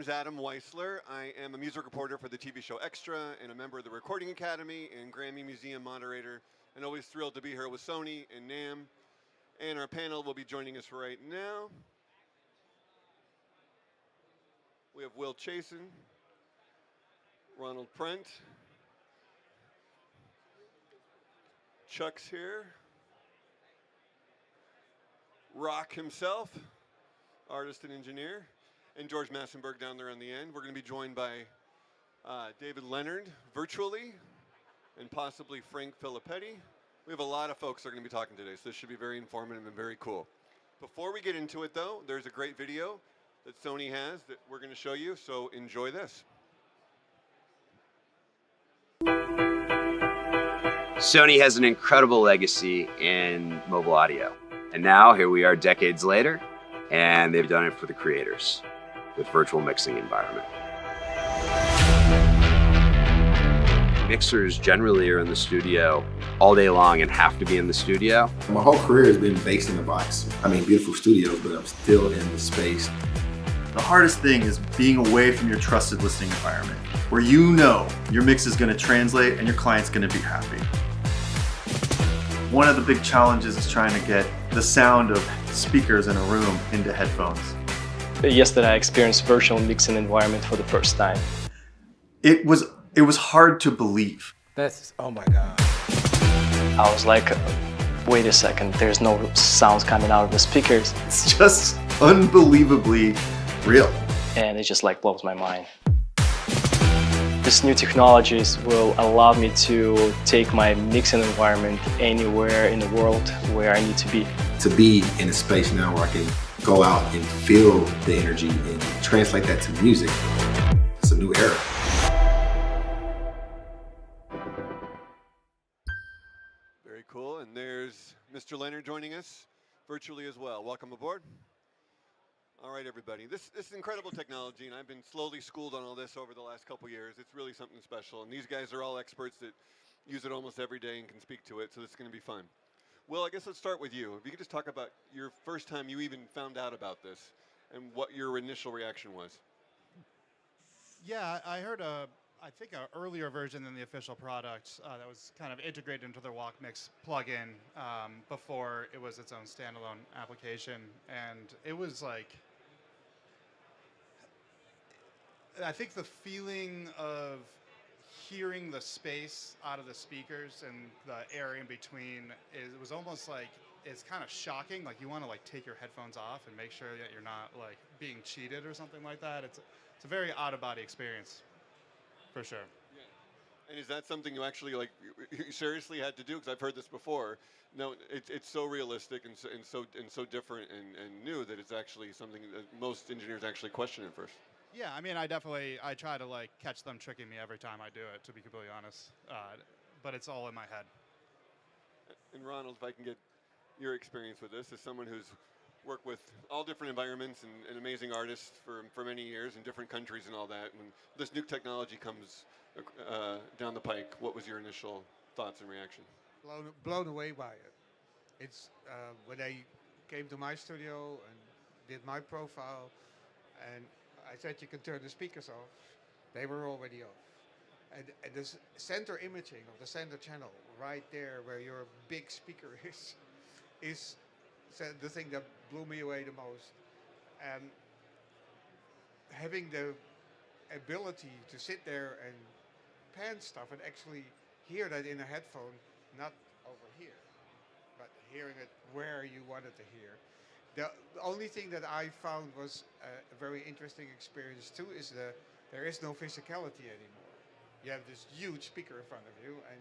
name's Adam Weissler. I am a music reporter for the TV show Extra and a member of the Recording Academy and Grammy Museum moderator, and always thrilled to be here with Sony and NAMM. And our panel will be joining us right now. We have Chason, Ronald Prent, Chuck's here, ROC himself, artist and engineer, and George Massenburg down there on the end. We're going to be joined by David Leonard virtually, and possibly Frank Filipetti. We have a lot of folks that are going to be talking today, so this should be very informative and very cool. Before we get into it, though, there's a great video that Sony has that we're going to show you, so enjoy this. Sony has an incredible legacy in mobile audio. And now, here we are decades later, and they've done it for the creators with virtual mixing environment. Mixers generally are in the studio all day long and have to be in the studio. My whole career has been based in the box. I mean, beautiful studios, but I'm still in the space. The hardest thing is being away from your trusted listening environment, where you know your mix is going to translate and your client's going to be happy. One of the big challenges is trying to get the sound of speakers in a room into headphones. Yesterday I experienced virtual mixing environment for the first time. It was hard to believe. Oh my God. I was like, wait a second, there's no sounds coming out of the speakers. It's just unbelievably real. And it just like blows my mind. These new technologies will allow me to take my mixing environment anywhere in the world where I need to be. To be in a space now where I can go out and feel the energy and translate that to music, it's a new era. Very cool, and there's Mr. Leonard joining us virtually as well. Welcome aboard. All right, everybody. This is incredible technology, and I've been slowly schooled on all this over the last couple years. It's really something special, and these guys are all experts that use it almost every day and can speak to it, so it's going to be fun. Will, I guess let's start with you. If you could just talk about your first time you even found out about this and what your initial reaction was. Yeah, I heard I think an earlier version than the official product that was kind of integrated into their Walkmix plugin before it was its own standalone application, and it was like, I think the feeling of hearing the space out of the speakers and the air in between, it was almost like, it's kind of shocking. Like you want to like take your headphones off and make sure that you're not like being cheated or something like that. It's a very out-of-body experience, for sure. Yeah. And is that something you actually like you seriously had to do? Because I've heard this before. No, it's so realistic and so different and new that it's actually something that most engineers actually question at first. Yeah, I mean, I try to like catch them tricking me every time I do it, to be completely honest. But it's all in my head. And Ronald, if I can get your experience with this, as someone who's worked with all different environments and amazing artists for many years in different countries and all that, when this new technology comes down the pike, what was your initial thoughts and reaction? Blown away by it. It's when they came to my studio and did my profile, and I said you can turn the speakers off. They were already off. And this center imaging of the center channel right there where your big speaker is the thing that blew me away the most. And having the ability to sit there and pan stuff and actually hear that in a headphone, not over here, but hearing it where you wanted to hear. The only thing that I found was a very interesting experience too is there is no physicality anymore. You have this huge speaker in front of you, and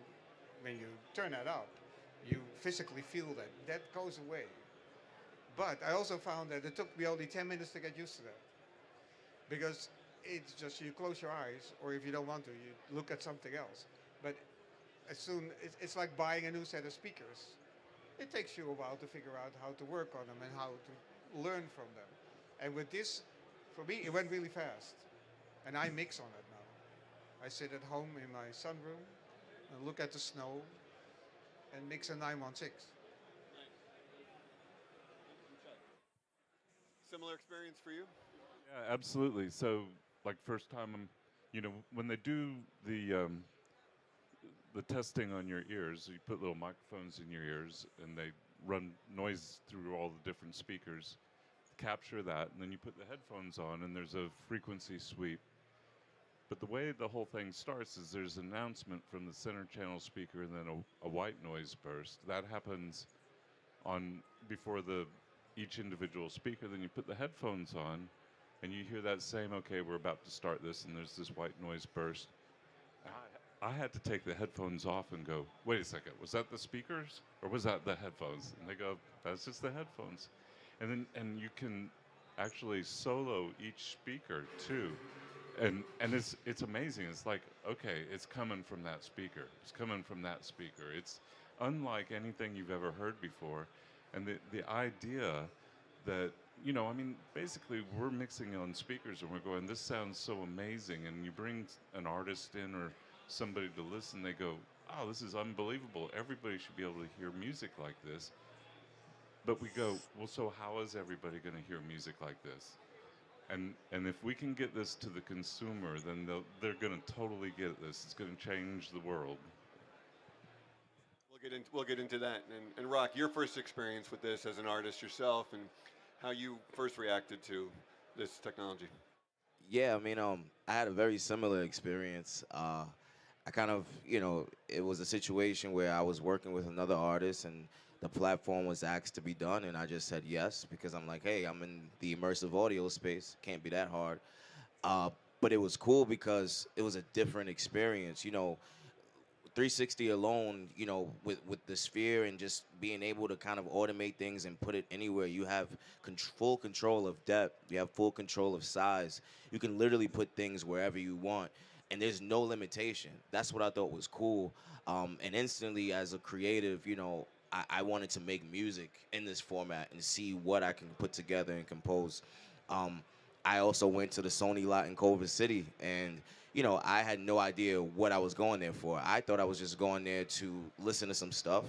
when you turn that up, you physically feel that. That goes away. But I also found that it took me only 10 minutes to get used to that. Because it's just you close your eyes, or if you don't want to, you look at something else. But as soon, it's like buying a new set of speakers. It takes you a while to figure out how to work on them and how to learn from them. And with this, for me, it went really fast. And I mix on it now. I sit at home in my sunroom and look at the snow and mix a 916. Similar experience for you? Yeah, absolutely. So like first time, when they do the testing on your ears, you put little microphones in your ears, and they run noise through all the different speakers, capture that, and then you put the headphones on, and there's a frequency sweep. But the way the whole thing starts is there's an announcement from the center channel speaker, and then a white noise burst. That happens on before each individual speaker. Then you put the headphones on, and you hear that same, okay, we're about to start this, and there's this white noise burst. I had to take the headphones off and go, wait a second, was that the speakers or was that the headphones? And they go, that's just the headphones. And you can actually solo each speaker too. And it's amazing. It's like, okay, it's coming from that speaker. It's coming from that speaker. It's unlike anything you've ever heard before. And the idea that, basically we're mixing on speakers and we're going, this sounds so amazing. And you bring an artist in or somebody to listen, they go, oh, this is unbelievable. Everybody should be able to hear music like this. But we go, well, so how is everybody going to hear music like this? And if we can get this to the consumer, then they're going to totally get this. It's going to change the world. We'll get into that. And ROC, your first experience with this as an artist yourself, and how you first reacted to this technology. Yeah, I had a very similar experience. I kind of, it was a situation where I was working with another artist and the platform was asked to be done, and I just said yes because I'm like, hey, I'm in the immersive audio space. Can't be that hard. But it was cool because it was a different experience. 360 alone, with the sphere and just being able to kind of automate things and put it anywhere. You have full control of depth. You have full control of size. You can literally put things wherever you want. And there's no limitation. That's what I thought was cool. And instantly, as a creative, I wanted to make music in this format and see what I can put together and compose. I also went to the Sony lot in Culver City, and I had no idea what I was going there for. I thought I was just going there to listen to some stuff.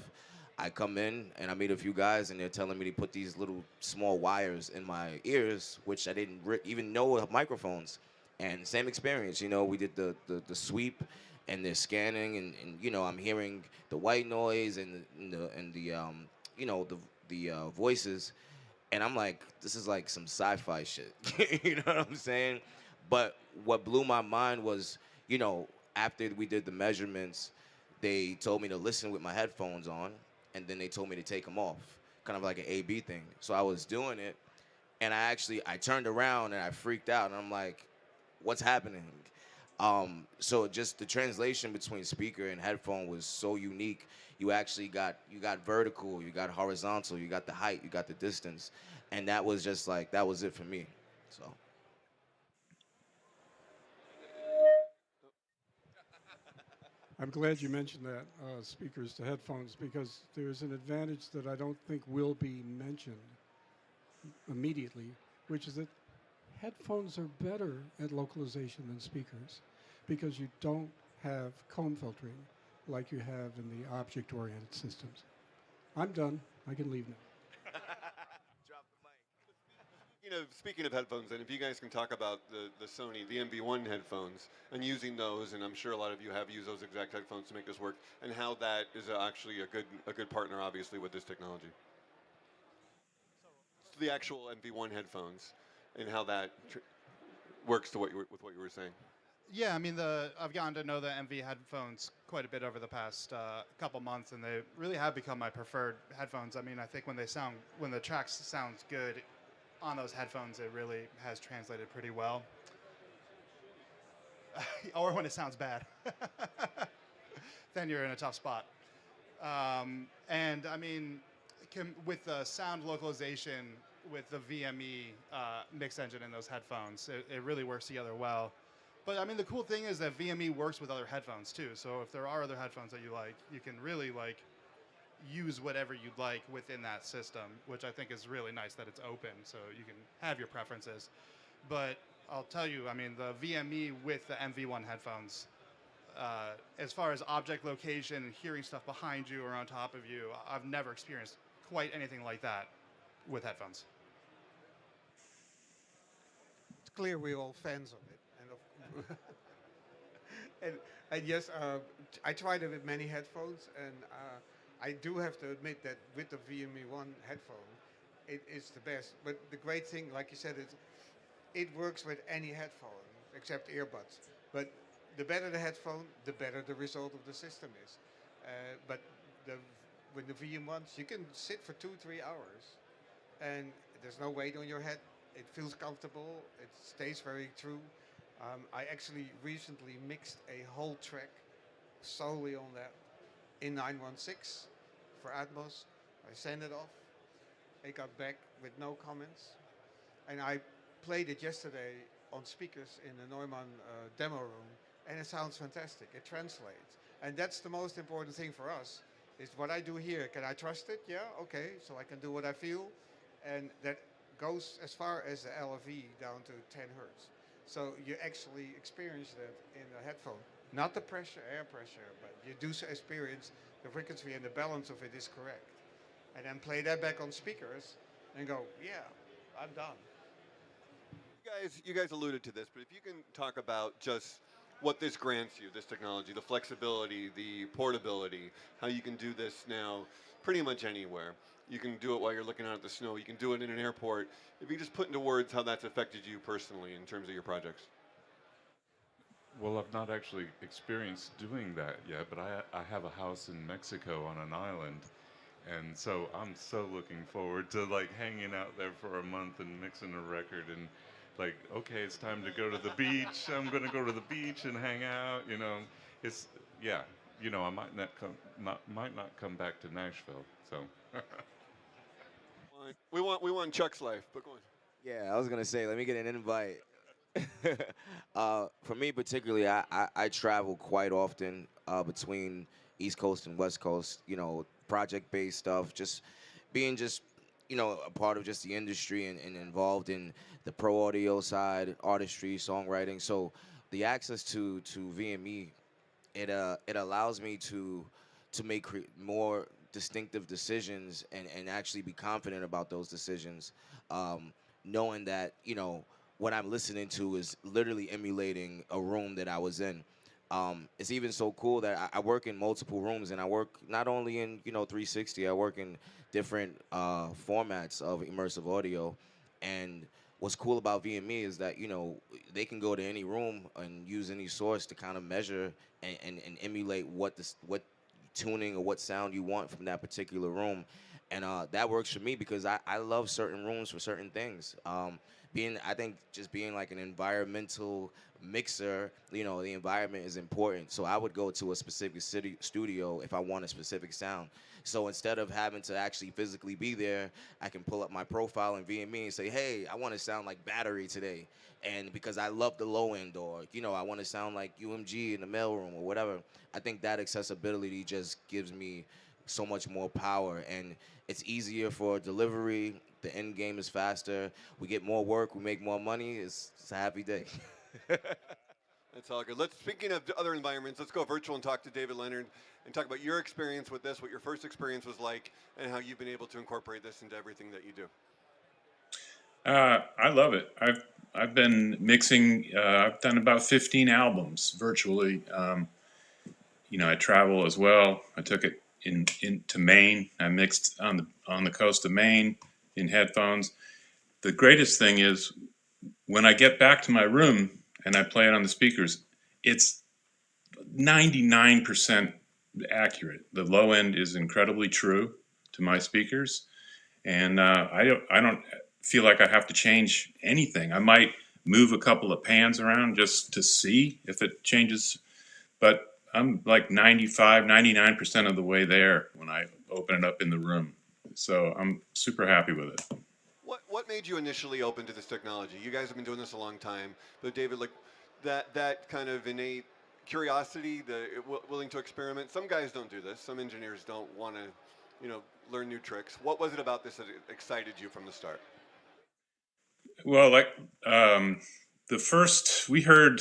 I come in and I meet a few guys, and they're telling me to put these little small wires in my ears, which I didn't even know were microphones. And same experience, we did the sweep, and they're scanning, and I'm hearing the white noise and the voices, and I'm like, this is like some sci-fi shit. You know what I'm saying? But what blew my mind was, after we did the measurements, they told me to listen with my headphones on, and then they told me to take them off, kind of like an A/B thing. So I was doing it, and I turned around and I freaked out, and I'm like, what's happening? So just the translation between speaker and headphone was so unique. You got vertical, you got horizontal, you got the height, you got the distance, and that was just like, that was it for me. So. I'm glad you mentioned that, speakers to headphones, because there's an advantage that I don't think will be mentioned immediately, which is that headphones are better at localization than speakers because you don't have comb filtering like you have in the object-oriented systems. I'm done. I can leave now. Drop the mic. Speaking of headphones, then, if you guys can talk about the Sony, the MV1 headphones, and using those, and I'm sure a lot of you have used those exact headphones to make this work, and how that is actually a good partner, obviously, with this technology. The actual MV1 headphones, and how that works with what you were saying. Yeah, I've gotten to know the MV headphones quite a bit over the past couple months, and they really have become my preferred headphones. I think when the tracks sounds good on those headphones, it really has translated pretty well. Or when it sounds bad, then you're in a tough spot. With the sound localization with the VME mix engine in those headphones, it really works together well. But the cool thing is that VME works with other headphones too. So if there are other headphones that you like, you can really use whatever you'd like within that system, which I think is really nice that it's open, so you can have your preferences. But I'll tell you, the VME with the MV1 headphones, as far as object location and hearing stuff behind you or on top of you, I've never experienced quite anything like that with headphones. It's clear we're all fans of it, and And yes, I tried it with many headphones, and I do have to admit that with the VME1 headphone, it is the best. But the great thing, like you said, is it works with any headphone except earbuds. But the better the headphone, the better the result of the system is. But with the VM1s, you can sit for 2-3 hours, and there's no weight on your head. It feels comfortable. It stays very true. I actually recently mixed a whole track solely on that in 916 for Atmos. I sent it off. It got back with no comments. And I played it yesterday on speakers in the Neumann demo room, and it sounds fantastic. It translates. And that's the most important thing for us, is what I do here. Can I trust it? Yeah, okay, so I can do what I feel. And that goes as far as the LFE down to 10 hertz. So you actually experience that in the headphone. Not the pressure, air pressure, but you do experience the frequency, and the balance of it is correct. And then play that back on speakers and go, yeah, I'm done. You guys alluded to this, but if you can talk about just what this grants you, this technology, the flexibility, the portability, how you can do this now pretty much anywhere. You can do it while you're looking out at the snow. You can do it in an airport. If you just put into words how that's affected you personally in terms of your projects. Well, I've not actually experienced doing that yet, but I have a house in Mexico on an island, and so I'm so looking forward to like hanging out there for a month and mixing a record and like, okay, it's time to go to the beach. I'm going to go to the beach and hang out. You know, it's You know, I might not come back to Nashville. So. We want Chuck's life, but go on. Yeah, I was gonna say, let me get an invite. For me particularly, I travel quite often between East Coast and West Coast. You know, project-based stuff, just being a part of just the industry and involved in the pro audio side, artistry, songwriting. So the access to VME, it allows me to make more distinctive decisions and actually be confident about those decisions, knowing that, you know, what I'm listening to is literally emulating a room that I was in. It's even so cool that I work in multiple rooms, and I work not only in 360, I work in different formats of immersive audio. And what's cool about VME is that, you know, they can go to any room and use any source to kind of measure and emulate what tuning or what sound you want from that particular room. And that works for me because I love certain rooms for certain things. I think just being like an environmental mixer, you know, the environment is important. So I would go to a specific studio if I want a specific sound. So instead of having to actually physically be there, I can pull up my profile in VME and say, hey, I want to sound like Battery today. And because I love the low end, or, you know, I want to sound like UMG in the mailroom or whatever. I think that accessibility just gives me so much more power, and it's easier for delivery. The end game is faster. We get more work. We make more money. It's a happy day. That's all good. Speaking of other environments, let's go virtual and talk to David Leonard and talk about your experience with this, what your first experience was like, and how you've been able to incorporate this into everything that you do. I love it. I've been mixing. I've done about 15 albums virtually. You know, I travel as well. I took it into Maine. I mixed on the coast of Maine in headphones. The greatest thing is when I get back to my room and I play it on the speakers, it's 99% accurate. The low end is incredibly true to my speakers, and I don't feel like I have to change anything. I might move a couple of pans around just to see if it changes, but I'm like 99% of the way there when I open it up in the room. So I'm super happy with it. What made you initially open to this technology? You guys have been doing this a long time, but David, like that kind of innate curiosity, willing to experiment. Some guys don't do this. Some engineers don't want to, you know, learn new tricks. What was it about this that excited you from the start? Well, like we heard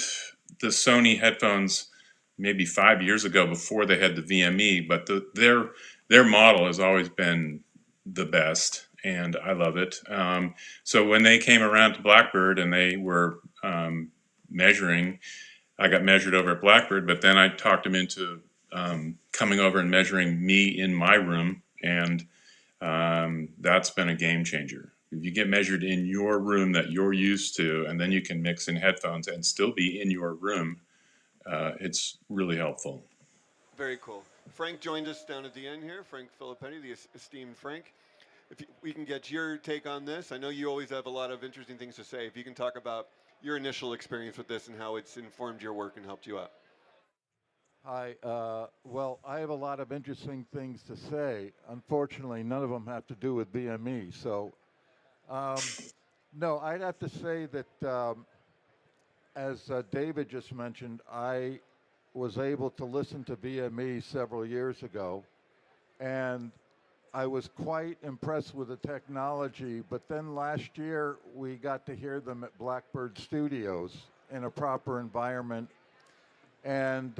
the Sony headphones maybe 5 years ago before they had the VME, but their model has always been the best, and I love it. So when they came around to Blackbird and they were measuring. I got measured over at Blackbird, but then I talked him into coming over and measuring me in my room, and that's been a game changer. If you get measured in your room that you're used to, and then you can mix in headphones and still be in your room, it's really helpful. Very cool. Frank joined us down at the end here. Frank Filipetti, the esteemed Frank. If we can get your take on this, I know you always have a lot of interesting things to say. If you can talk about your initial experience with this and how it's informed your work and helped you out. Hi. Well, I have a lot of interesting things to say. Unfortunately, none of them have to do with BME. So, no, I'd have to say that, as David just mentioned, I was able to listen to BME several years ago, and I was quite impressed with the technology. But then last year, we got to hear them at Blackbird Studios in a proper environment, and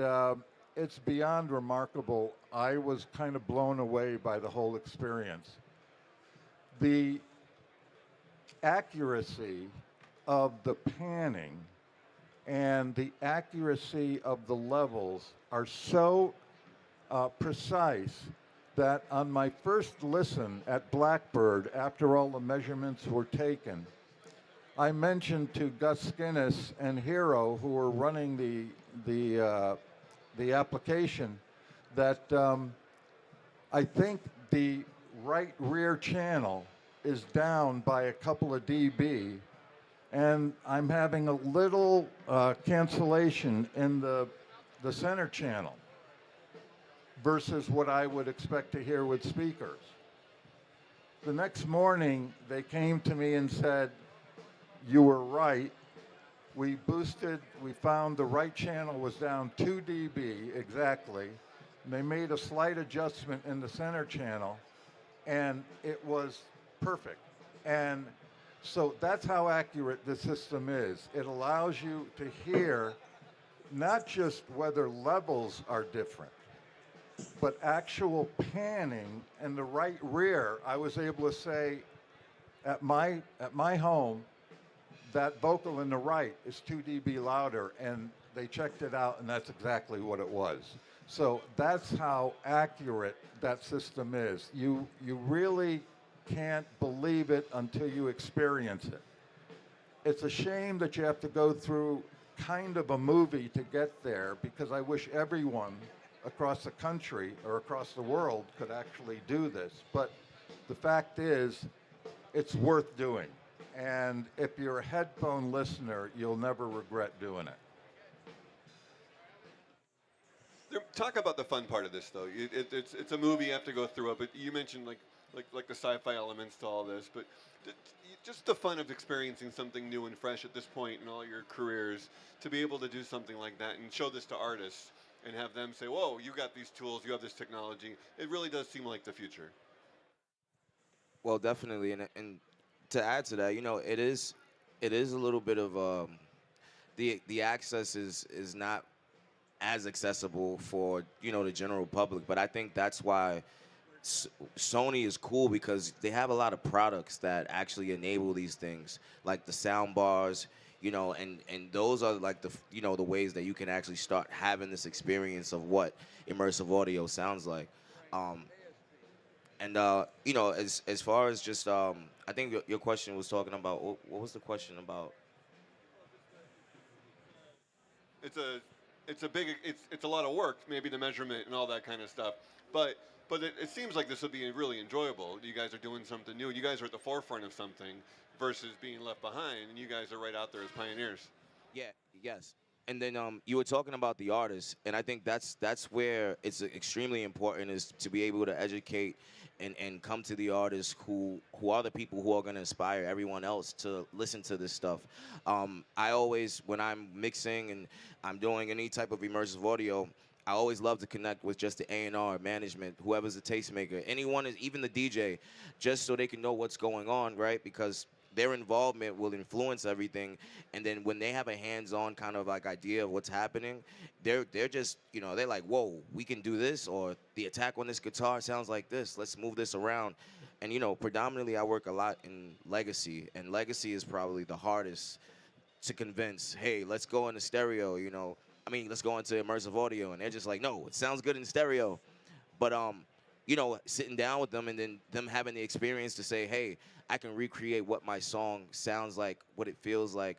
it's beyond remarkable. I was kind of blown away by the whole experience. The accuracy of the panning and the accuracy of the levels are so precise that on my first listen at Blackbird, after all the measurements were taken, I mentioned to Gus Skinnis and Hero, who were running the application, that I think the right rear channel is down by a couple of dB, and I'm having a little cancellation in the center channel versus what I would expect to hear with speakers. The next morning, they came to me and said, "You were right. We boosted, we found the right channel was down 2 dB exactly. And they made a slight adjustment in the center channel, and it was perfect." And so that's how accurate the system is. It allows you to hear not just whether levels are different, but actual panning in the right rear. I was able to say at my home, that vocal in the right is 2 dB louder, and they checked it out, and that's exactly what it was. So that's how accurate that system is. You really can't believe it until you experience it. It's a shame that you have to go through kind of a movie to get there, because I wish everyone across the country or across the world could actually do this. But the fact is, it's worth doing. And if you're a headphone listener, you'll never regret doing it. Talk about the fun part of this, though. It's a movie, you have to go through it, but you mentioned like the sci-fi elements to all this, but just the fun of experiencing something new and fresh at this point in all your careers, to be able to do something like that and show this to artists and have them say, "Whoa, you got these tools, you have this technology." It really does seem like the future. Well, definitely, and to add to that, it is a little bit of the access is not as accessible for the general public, but I think that's why Sony is cool, because they have a lot of products that actually enable these things, like the sound bars, and those are like the ways that you can actually start having this experience of what immersive audio sounds like. And as far as just I think your question was talking about, what was the question about? It's a lot of work, maybe the measurement and all that kind of stuff, but it seems like this will be really enjoyable. You guys are doing something new. You guys are at the forefront of something versus being left behind, and you guys are right out there as pioneers. Yeah, yes. And then you were talking about the artists, and I think that's where it's extremely important, is to be able to educate and come to the artists who are the people who are going to inspire everyone else to listen to this stuff. I always, when I'm mixing and I'm doing any type of immersive audio, I always love to connect with just the A&R management, whoever's the tastemaker, anyone, even the DJ, just so they can know what's going on, right? Because their involvement will influence everything, and then when they have a hands-on kind of like idea of what's happening, they're just, they're like, whoa, we can do this, or the attack on this guitar sounds like this, let's move this around. And predominantly I work a lot in legacy, and legacy is probably the hardest to convince, hey, let's go into stereo, let's go into immersive audio. And they're just like, no, it sounds good in stereo. But, sitting down with them and then them having the experience to say, hey, I can recreate what my song sounds like, what it feels like,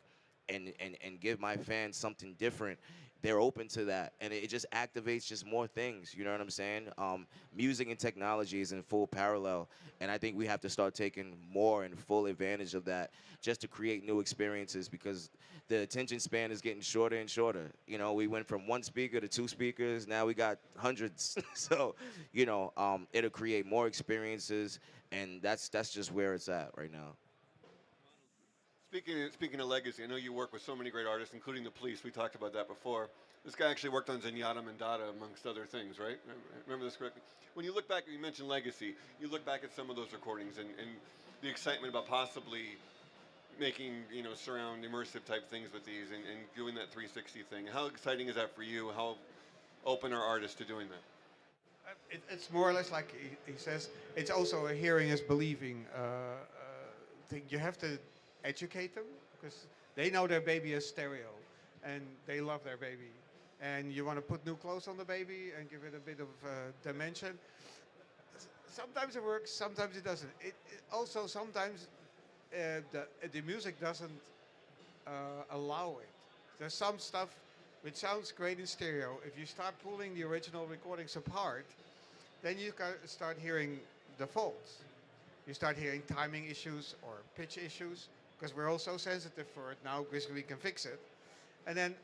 and give my fans something different. They're open to that, and it just activates just more things. You know what I'm saying? Music and technology is in full parallel, and I think we have to start taking more and full advantage of that just to create new experiences, because the attention span is getting shorter and shorter. We went from 1 speaker to 2 speakers. Now we got hundreds. So, it'll create more experiences, and that's just where it's at right now. Speaking of legacy, I know you work with so many great artists, including the Police. We talked about that before. This guy actually worked on Zenyatta Mandata, amongst other things, right? Remember this correctly? When you look back, you mentioned legacy, you look back at some of those recordings and the excitement about possibly making, surround immersive type things with these and doing that 360 thing. How exciting is that for you? How open are artists to doing that? It's more or less like he says, it's also a hearing is believing thing. You have to educate them, because they know their baby is stereo and they love their baby, and you want to put new clothes on the baby and give it a bit of dimension. Sometimes it works, sometimes it doesn't. It also sometimes the music doesn't allow it. There's some stuff which sounds great in stereo. If you start pulling the original recordings apart, then you start hearing the faults. You start hearing timing issues or pitch issues, because we're all so sensitive for it now, because we can fix it. And then,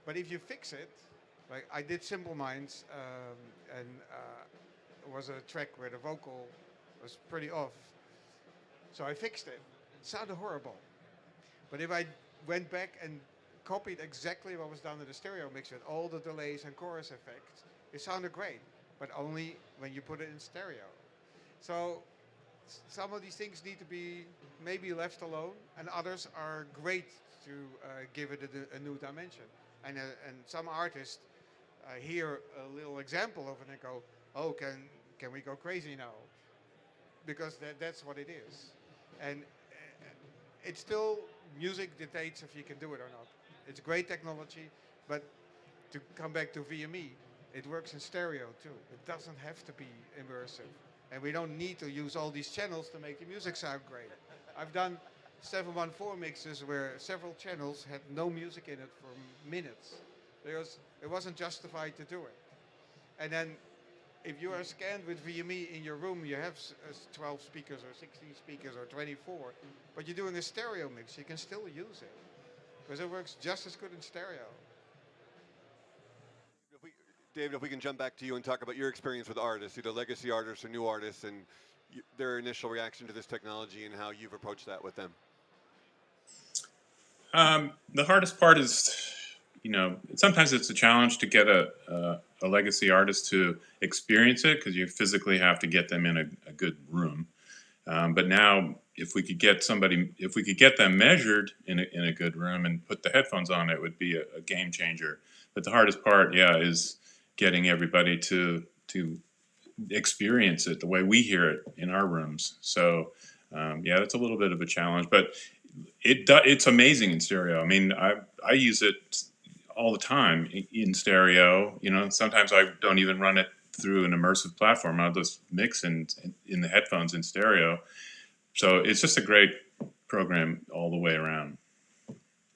but if you fix it, like I did Simple Minds, and it was a track where the vocal was pretty off. So I fixed it. It sounded horrible. But if I went back and copied exactly what was done in the stereo mix with all the delays and chorus effects, it sounded great, but only when you put it in stereo. So some of these things need to be maybe left alone, and others are great to give it a new dimension. And some artists hear a little example of it and go, oh, can we go crazy now? Because that's what it is. And it's still, music dictates if you can do it or not. It's great technology, but to come back to VME, it works in stereo too. It doesn't have to be immersive. And we don't need to use all these channels to make the music sound great. I've done 714 mixes where several channels had no music in it for minutes, because it wasn't justified to do it. And then if you are scanned with VME in your room, you have 12 speakers or 16 speakers or 24, but you're doing a stereo mix, you can still use it, because it works just as good in stereo. David, if we can jump back to you and talk about your experience with artists, either legacy artists or new artists, and their initial reaction to this technology and how you've approached that with them. The hardest part is, sometimes it's a challenge to get a legacy artist to experience it, because you physically have to get them in a good room. But now, if we could get them measured in a good room and put the headphones on, it would be a game changer. But the hardest part, is getting everybody to experience it the way we hear it in our rooms. So, that's a little bit of a challenge, but it's amazing in stereo. I mean, I use it all the time in stereo. Sometimes I don't even run it through an immersive platform. I'll just mix in the headphones in stereo. So it's just a great program all the way around.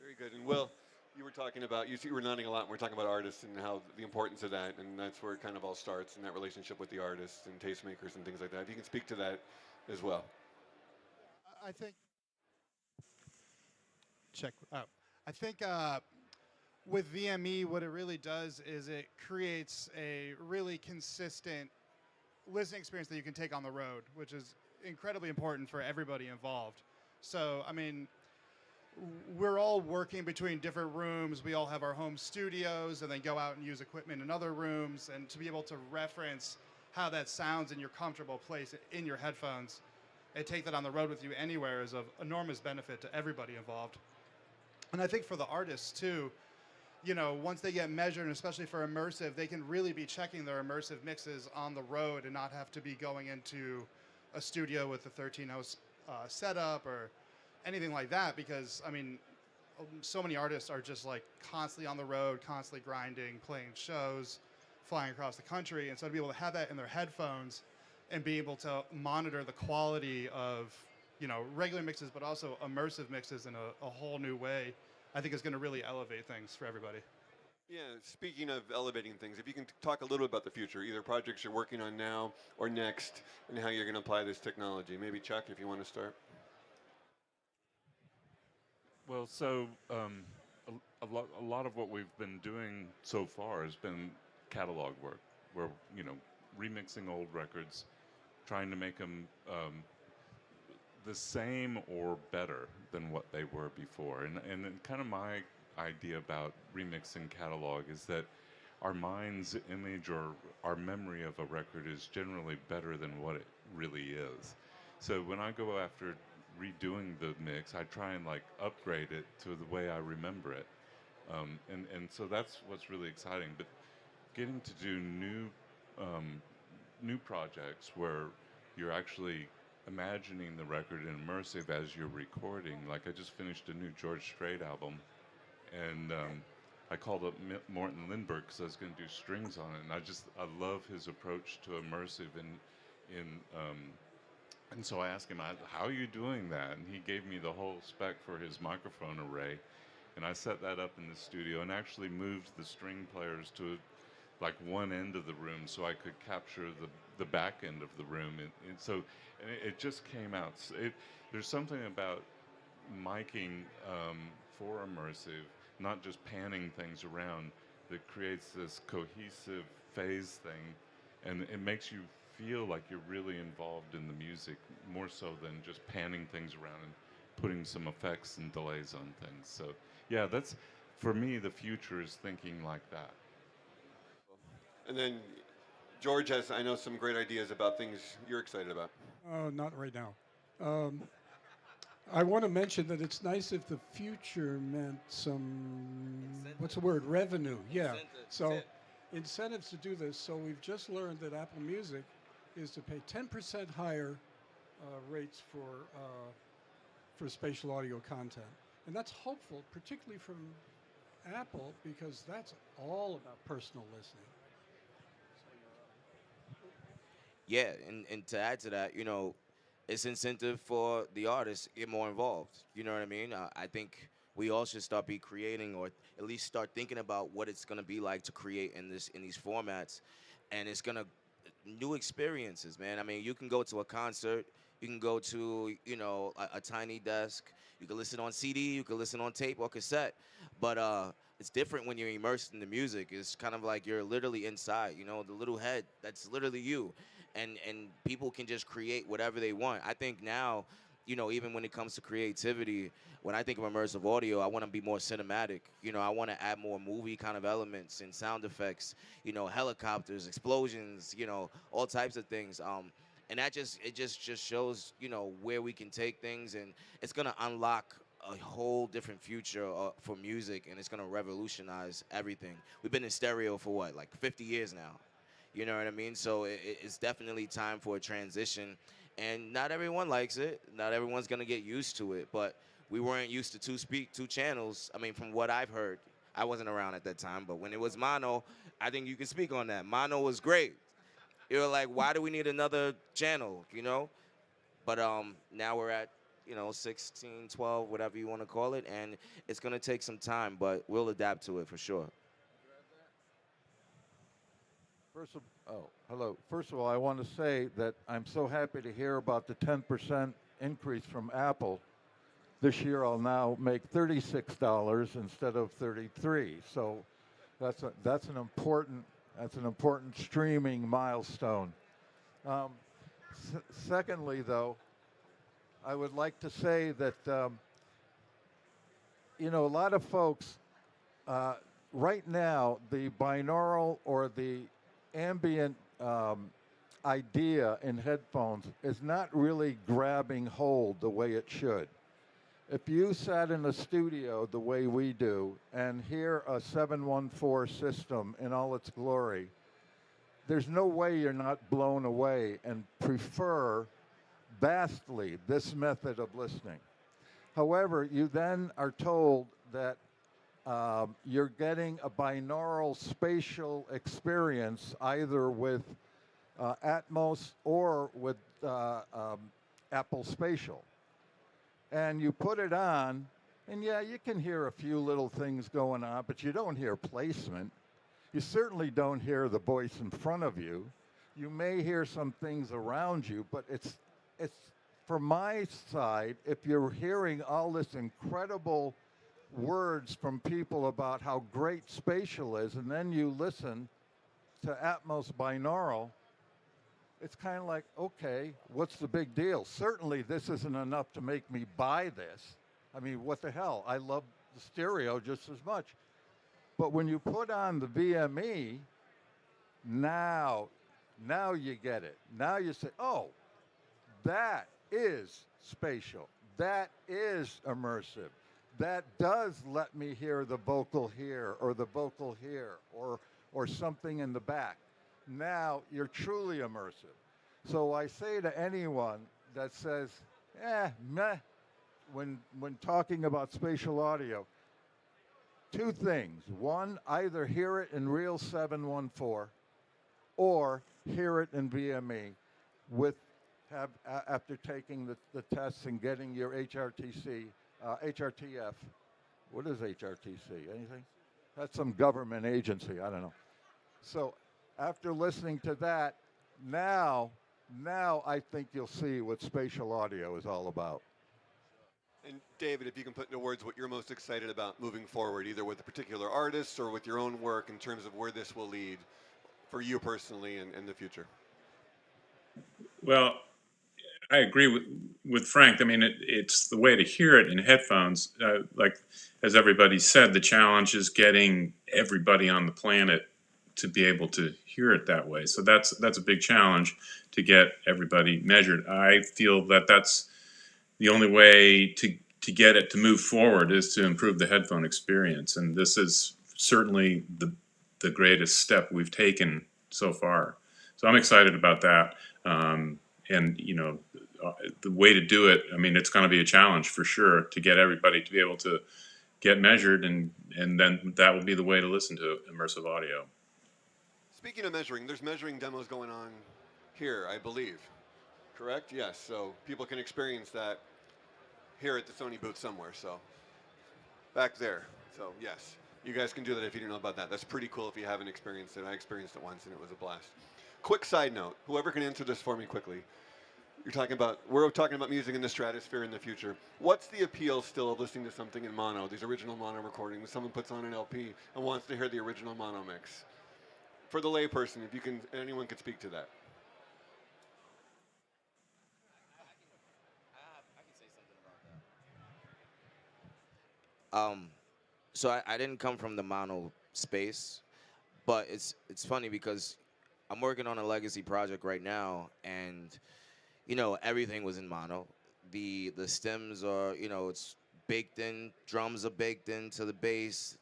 Very good. And Will, you were talking about, you were nodding a lot, and we're talking about artists and how the importance of that, and that's where it kind of all starts, in that relationship with the artists and tastemakers and things like that. If you can speak to that as well. I think with VME, what it really does is it creates a really consistent listening experience that you can take on the road, which is incredibly important for everybody involved. So, I mean, we're all working between different rooms. We all have our home studios and then go out and use equipment in other rooms, and to be able to reference how that sounds in your comfortable place in your headphones and take that on the road with you anywhere is of enormous benefit to everybody involved. And I think for the artists too, once they get measured, and especially for immersive, they can really be checking their immersive mixes on the road and not have to be going into a studio with a 13-house setup or anything like that, because, I mean, so many artists are just like constantly on the road, constantly grinding, playing shows, flying across the country. And so to be able to have that in their headphones and be able to monitor the quality of, regular mixes, but also immersive mixes in a whole new way, I think is going to really elevate things for everybody. Yeah, speaking of elevating things, if you can talk a little bit about the future, either projects you're working on now or next, and how you're going to apply this technology. Maybe Chuck, if you want to start. Well, so a lot of what we've been doing so far has been catalog work, where remixing old records, trying to make them the same or better than what they were before. And kind of my idea about remixing catalog is that our mind's image or our memory of a record is generally better than what it really is. So when I go after redoing the mix, I try and upgrade it to the way I remember it. And so that's what's really exciting. But getting to do new projects where you're actually imagining the record and immersive as you're recording. Like I just finished a new George Strait album, and I called up Morten Lindberg because I was going to do strings on it, and I love his approach to immersive and so I asked him, how are you doing that? And he gave me the whole spec for his microphone array, and I set that up in the studio and actually moved the string players to one end of the room so I could capture the back end of the room. And so it just came out. There's something about miking for immersive, not just panning things around, that creates this cohesive phase thing, and it makes you feel like you're really involved in the music, more so than just panning things around and putting some effects and delays on things. So yeah, that's, for me, the future is thinking like that. And then George has, I know, some great ideas about things you're excited about. Not right now. I want to mention that it's nice if the future meant some, what's the word, revenue. Yeah. So incentives to do this. So we've just learned that Apple Music is to pay 10% higher rates for spatial audio content. And that's hopeful, particularly from Apple, because that's all about personal listening. Yeah, and to add to that, it's incentive for the artists to get more involved. You know what I mean? I think we all should start creating, or at least start thinking about what it's gonna be like to create in these formats, and it's gonna new experiences, man. I mean, you can go to a concert, you can go to a tiny desk, you can listen on CD, you can listen on tape or cassette, but it's different when you're immersed in the music. It's kind of like you're literally inside, the little head, that's literally you. And people can just create whatever they want. I think now, even when it comes to creativity, when I think of immersive audio, I want to be more cinematic. I want to add more movie kind of elements and sound effects, helicopters, explosions, all types of things. And that just shows, where we can take things, and it's going to unlock a whole different future for music, and it's going to revolutionize everything. We've been in stereo for 50 years now. You know what I mean? So it's definitely time for a transition. And not everyone likes it. Not everyone's going to get used to it. But we weren't used to two channels. I mean, from what I've heard, I wasn't around at that time. But when it was mono, I think you can speak on that. Mono was great. You were like, why do we need another channel, But now we're at, 16, 12, whatever you want to call it. And it's going to take some time, but we'll adapt to it for sure. Hello. First of all, I want to say that I'm so happy to hear about the 10% increase from Apple. This year, I'll now make $36 instead of $33. So that's an important streaming milestone. Secondly, though, I would like to say that a lot of folks right now, the binaural or the ambient idea in headphones is not really grabbing hold the way it should. If you sat in a studio the way we do and hear a 714 system in all its glory, there's no way you're not blown away and prefer vastly this method of listening. However, you then are told that you're getting a binaural spatial experience either with Atmos or with Apple Spatial. And you put it on, and yeah, you can hear a few little things going on, but you don't hear placement. You certainly don't hear the voice in front of you. You may hear some things around you, but it's from my side, if you're hearing all this incredible words from people about how great spatial is, and then you listen to Atmos binaural, it's kind of like, okay, what's the big deal? Certainly this isn't enough to make me buy this. I mean, what the hell? I love the stereo just as much. But when you put on the VME, now you get it. Now you say, oh, that is spatial. That is immersive. That does let me hear the vocal here or the vocal here or something in the back. Now you're truly immersive. So I say to anyone that says, meh, when talking about spatial audio, two things. One, either hear it in real 714 or hear it in VME after taking the tests and getting your HRTF. What is HRTC? Anything? That's some government agency. I don't know. So after listening to that, now I think you'll see what spatial audio is all about. And David, if you can put into words what you're most excited about moving forward, either with a particular artist or with your own work in terms of where this will lead for you personally in the future. Well, I agree with Frank. I mean, it's the way to hear it in headphones. Like, as everybody said, the challenge is getting everybody on the planet to be able to hear it that way. So that's a big challenge to get everybody measured. I feel that that's the only way to get it to move forward is to improve the headphone experience. And this is certainly the greatest step we've taken so far. So I'm excited about that. And, you know, the way to do it, I mean, it's going to be a challenge for sure to get everybody to be able to get measured, and then that will be the way to listen to immersive audio. Speaking of measuring, there's measuring demos going on here, I believe. Correct? Yes. So people can experience that here at the Sony booth somewhere. So back there. So yes, you guys can do that if you didn't know about that. That's pretty cool if you haven't experienced it. I experienced it once and it was a blast. Quick side note, whoever can answer this for me quickly. We're talking about music in the stratosphere in the future. What's the appeal still of listening to something in mono, these original mono recordings? Someone puts on an LP and wants to hear the original mono mix. For the layperson, if you can, anyone could speak to that. So I didn't come from the mono space, but it's funny because I'm working on a legacy project right now, and you know, everything was in mono. The stems are, you know, it's baked in, drums are baked into the bass,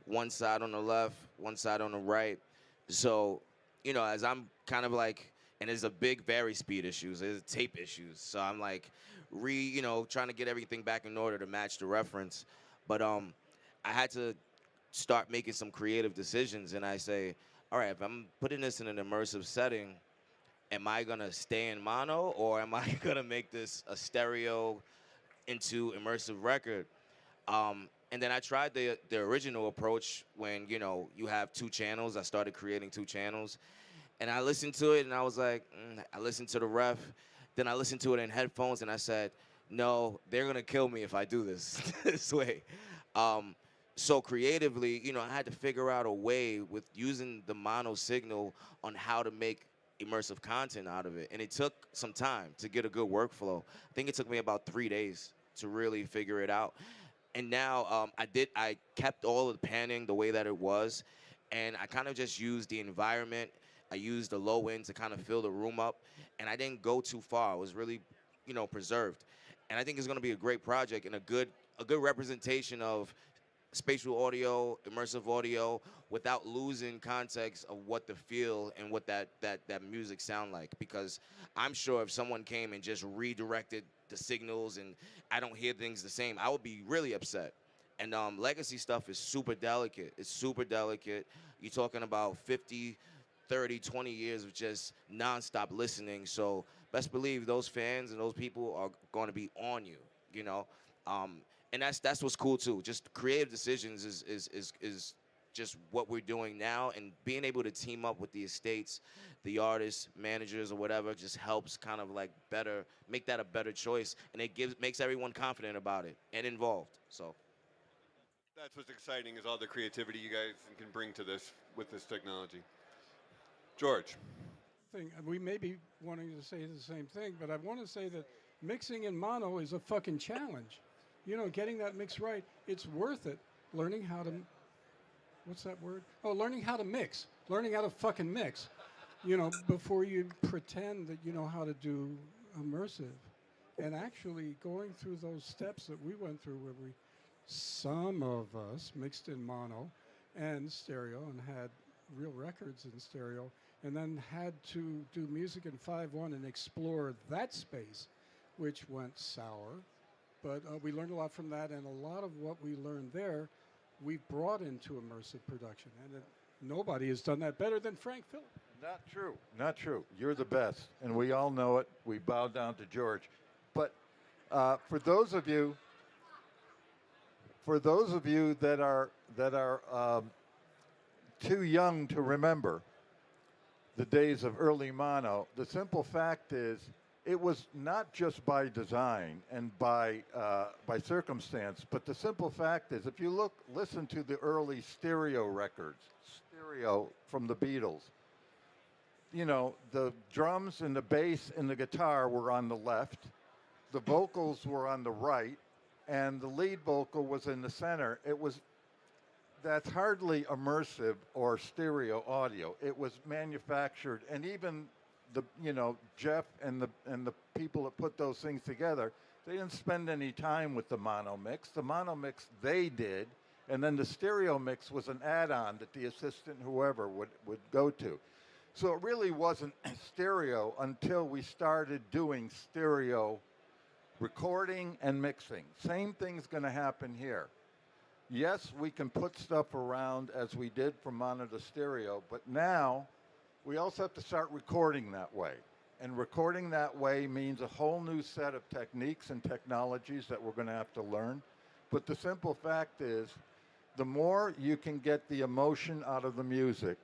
one side on the left, one side on the right. So, you know, as I'm kind of like, and there's a big vary speed issues, there's tape issues. So I'm like trying to get everything back in order to match the reference. But I had to start making some creative decisions, and I say, all right, if I'm putting this in an immersive setting, am I gonna stay in mono, or am I gonna make this a stereo into immersive record? And then I tried the original approach when, you know, you have two channels. I started creating two channels, and I listened to it, and I was like, I listened to the ref, then I listened to it in headphones, and I said, no, they're gonna kill me if I do this this way. So creatively, you know, I had to figure out a way with using the mono signal on how to make immersive content out of it. And it took some time to get a good workflow. I think it took me about 3 days to really figure it out. And now I kept all of the panning the way that it was, and I kind of just used the environment. I used the low end to kind of fill the room up, and I didn't go too far. It was really, you know, preserved. And I think it's gonna be a great project and a good representation of spatial audio, immersive audio, without losing context of what the feel and what that music sound like. Because I'm sure if someone came and just redirected the signals and I don't hear things the same, I would be really upset. And legacy stuff is super delicate. It's super delicate. You're talking about 50, 30, 20 years of just nonstop listening. So best believe those fans and those people are going to be on you, you know. And that's what's cool too. Just creative decisions is just what we're doing now, and being able to team up with the estates, the artists, managers, or whatever, just helps kind of like make that a better choice, and it makes everyone confident about it and involved. So. That's what's exciting, is all the creativity you guys can bring to this with this technology. George. We may be wanting to say the same thing, but I want to say that mixing in mono is a fucking challenge. You know, getting that mix right, it's worth it. Learning how to, what's that word? Oh, learning how to mix. Learning how to fucking mix. You know, before you pretend that you know how to do immersive. And actually going through those steps that we went through, where some of us mixed in mono and stereo and had real records in stereo, and then had to do music in 5.1 and explore that space, which went sour. But we learned a lot from that, and a lot of what we learned there, we brought into immersive production. And nobody has done that better than Frank Phillip. Not true. Not true. You're the best, and we all know it. We bow down to George. But for those of you that are too young to remember the days of early mono, the simple fact is it was not just by design and by circumstance, but the simple fact is, if you listen to the early stereo records, stereo from the Beatles, you know, the drums and the bass and the guitar were on the left, the vocals were on the right, and the lead vocal was in the center. That's hardly immersive or stereo audio. It was manufactured, and even Jeff and the people that put those things together, they didn't spend any time with the mono mix. The mono mix they did, and then the stereo mix was an add-on that the assistant, whoever, would go to. So it really wasn't stereo until we started doing stereo recording and mixing. Same thing's going to happen here. Yes, we can put stuff around as we did from mono to stereo, but now we also have to start recording that way. And recording that way means a whole new set of techniques and technologies that we're going to have to learn. But the simple fact is, the more you can get the emotion out of the music,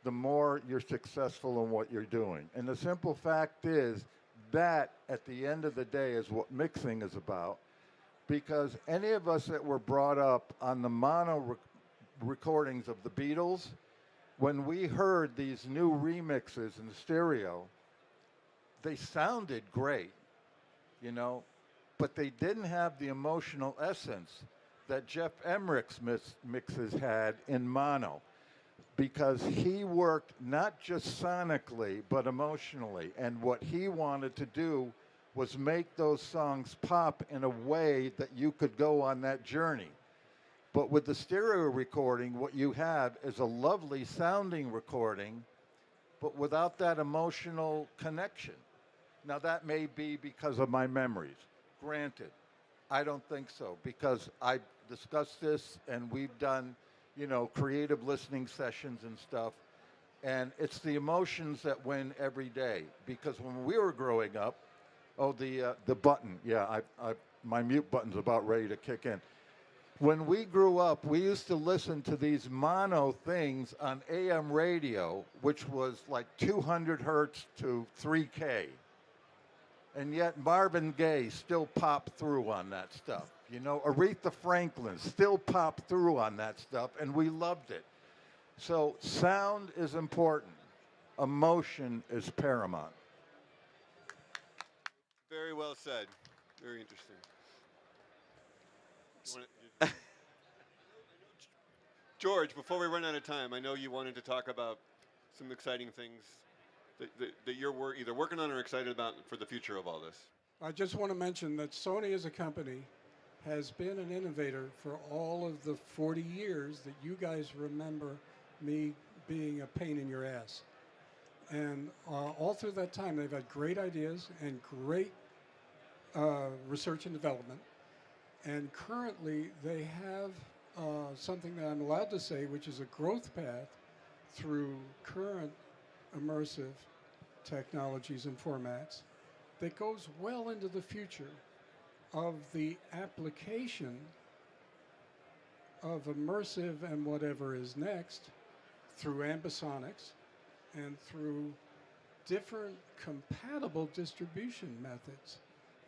the more you're successful in what you're doing. And the simple fact is that, at the end of the day, is what mixing is about. Because any of us that were brought up on the mono recordings of the Beatles, when we heard these new remixes in stereo, they sounded great, you know, but they didn't have the emotional essence that Jeff Emmerich's mixes had in mono, because he worked not just sonically, but emotionally. And what he wanted to do was make those songs pop in a way that you could go on that journey. But with the stereo recording, what you have is a lovely sounding recording, but without that emotional connection. Now, that may be because of my memories. Granted, I don't think so, because I discussed this and we've done, you know, creative listening sessions and stuff, and it's the emotions that win every day. Because when we were growing up, the button, yeah, my mute button's about ready to kick in. When we grew up, we used to listen to these mono things on AM radio, which was like 200 hertz to 3K. And yet Marvin Gaye still popped through on that stuff. You know, Aretha Franklin still popped through on that stuff, and we loved it. So sound is important. Emotion is paramount. Very well said. Very interesting. George, before we run out of time, I know you wanted to talk about some exciting things that you're either working on or excited about for the future of all this. I just want to mention that Sony as a company has been an innovator for all of the 40 years that you guys remember me being a pain in your ass. And all through that time, they've had great ideas and great research and development. And currently, they have something that I'm allowed to say, which is a growth path through current immersive technologies and formats that goes well into the future of the application of immersive and whatever is next through ambisonics and through different compatible distribution methods.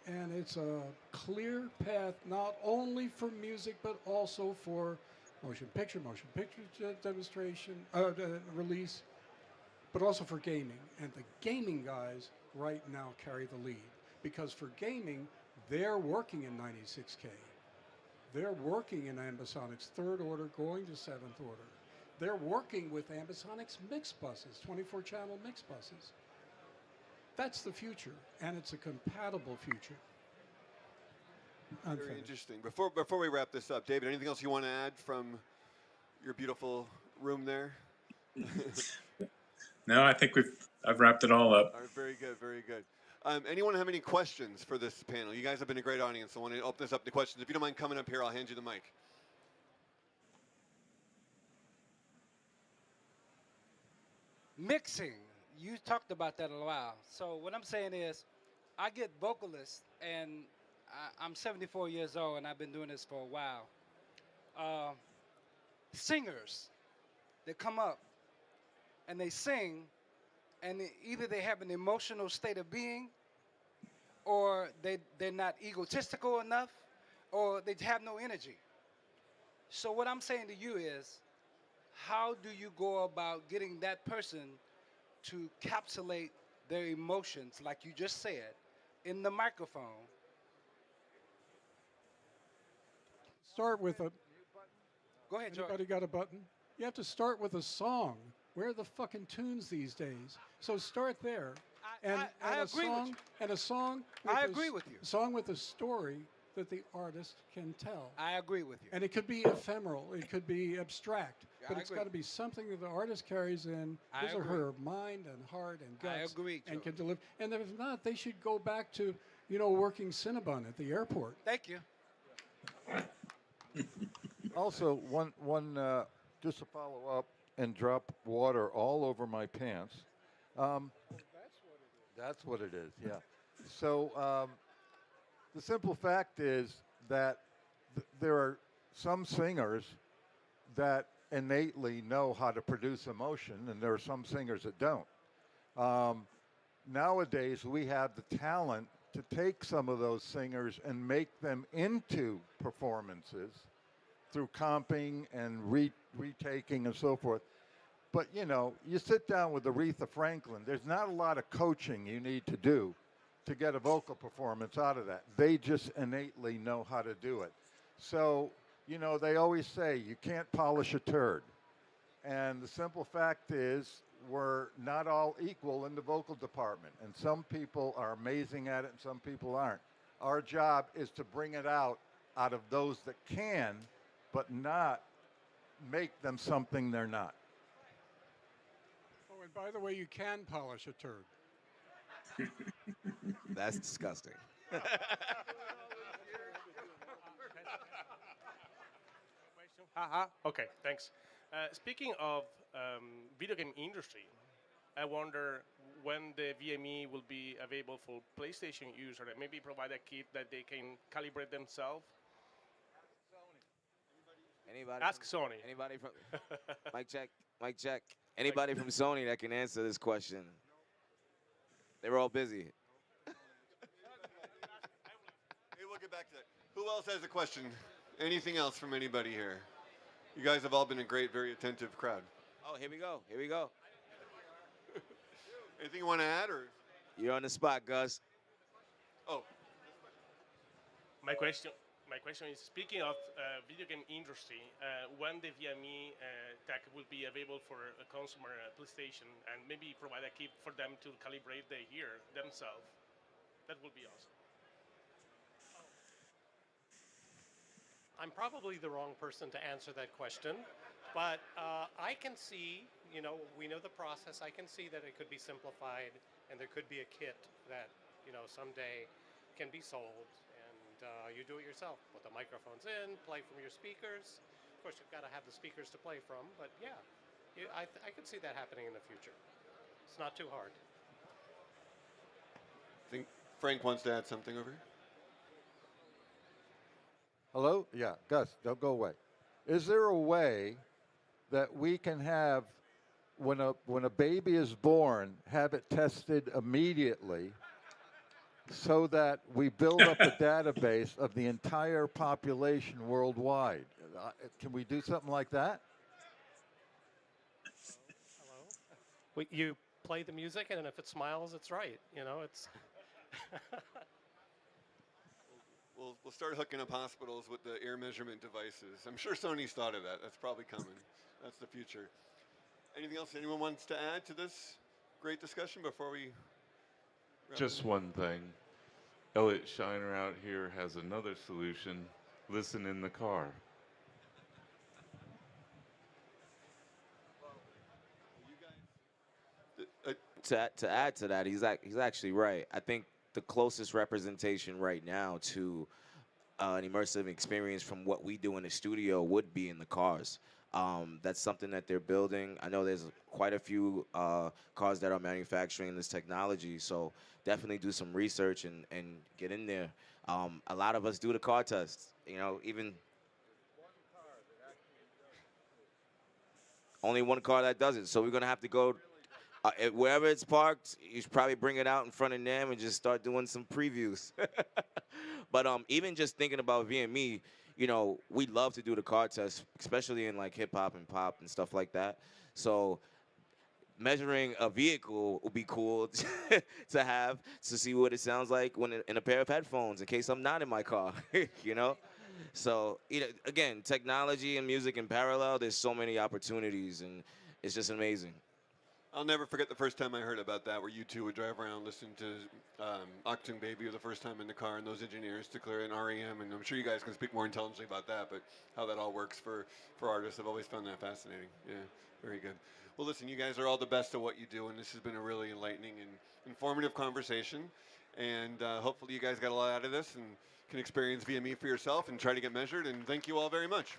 And it's a clear path not only for music but also for motion picture demonstration, release, but also for gaming. And the gaming guys right now carry the lead, because for gaming, they're working in 96K. They're working in ambisonics 3rd order going to 7th order. They're working with ambisonics mix buses, 24-channel mix buses. That's the future, and it's a compatible future. Very interesting. Before we wrap this up, David, anything else you want to add from your beautiful room there? No, I think I've wrapped it all up. All right, very good, very good. Anyone have any questions for this panel? You guys have been a great audience. I want to open this up to questions. If you don't mind coming up here, I'll hand you the mic. Mixing. You talked about that a while. So what I'm saying is, I get vocalists, and I'm 74 years old, and I've been doing this for a while. Singers that come up, and they sing, and either they have an emotional state of being, or they're not egotistical enough, or they have no energy. So what I'm saying to you is, how do you go about getting that person to encapsulate their emotions, like you just said, in the microphone? Start with a... Go ahead, George. Anybody got a button? You have to start with a song. Where are the fucking tunes these days? So start there. I agree with you. And a song. I agree with you. A song with a story that the artist can tell. I agree with you. And it could be ephemeral. It could be abstract. But I it's agree. got to be something that the artist carries in his or her mind and heart and guts. I agree, and Joe. can deliver. And if not, they should go back to, working Cinnabon at the airport. Thank you. Also, one just to follow up and drop water all over my pants. That's what it is, yeah. So the simple fact is that there are some singers that innately know how to produce emotion, and there are some singers that don't. Nowadays, we have the talent to take some of those singers and make them into performances through comping and retaking and so forth. But, you sit down with Aretha Franklin, there's not a lot of coaching you need to do to get a vocal performance out of that. They just innately know how to do it. So, they always say you can't polish a turd. And the simple fact is we're not all equal in the vocal department. And some people are amazing at it and some people aren't. Our job is to bring it out of those that can, but not make them something they're not. Oh, and by the way, you can polish a turd. That's disgusting. Okay, thanks. Speaking of video game industry, I wonder when the VME will be available for PlayStation users, and maybe provide a kit that they can calibrate themselves. Anybody? Ask Sony. Anybody from Mic check? Mic check. Anybody from Sony that can answer this question? They were all busy. Hey, we'll get back to that. Who else has a question? Anything else from anybody here? You guys have all been a great, very attentive crowd. Oh, here we go. Here we go. Anything you want to add, or? You're on the spot, Gus. Oh. My question is, speaking of video game industry, when the VME tech will be available for a consumer PlayStation, and maybe provide a kit for them to calibrate the ear themselves, that would be awesome. I'm probably the wrong person to answer that question, but I can see, we know the process. I can see that it could be simplified, and there could be a kit that, someday can be sold, and you do it yourself. Put the microphones in, play from your speakers. Of course, you've got to have the speakers to play from, but yeah, I could see that happening in the future. It's not too hard. I think Frank wants to add something over here. Hello? Yeah, Gus, don't go away. Is there a way that we can have, when a baby is born, have it tested immediately so that we build up a database of the entire population worldwide? Can we do something like that? Hello? You play the music, and if it smiles, it's right. You know, it's... We'll start hooking up hospitals with the air measurement devices. I'm sure Sony's thought of that. That's probably coming. That's the future. Anything else anyone wants to add to this great discussion before we Just one thing. Elliot Shiner out here has another solution. Listen in the car. To add to that, he's actually right. I think the closest representation right now to an immersive experience from what we do in the studio would be in the cars. That's something that they're building. I know there's quite a few cars that are manufacturing this technology, so definitely do some research and get in there. A lot of us do the car tests, you know, even only one car that does it, so we're gonna have to go wherever it's parked. You should probably bring it out in front of them and just start doing some previews. But even just thinking about VME, you know, we love to do the car test, especially in like hip hop and pop and stuff like that. So measuring a vehicle would be cool to have to see what it sounds like when in a pair of headphones in case I'm not in my car, you know? So, you know, again, technology and music in parallel, there's so many opportunities, and it's just amazing. I'll never forget the first time I heard about that, where you two would drive around listening to Octung Baby for the first time in the car, and those engineers declare an REM, and I'm sure you guys can speak more intelligently about that, but how that all works for artists, I've always found that fascinating. Yeah, very good. Well, listen, you guys are all the best at what you do, and this has been a really enlightening and informative conversation, and hopefully you guys got a lot out of this and can experience VME for yourself and try to get measured, and thank you all very much.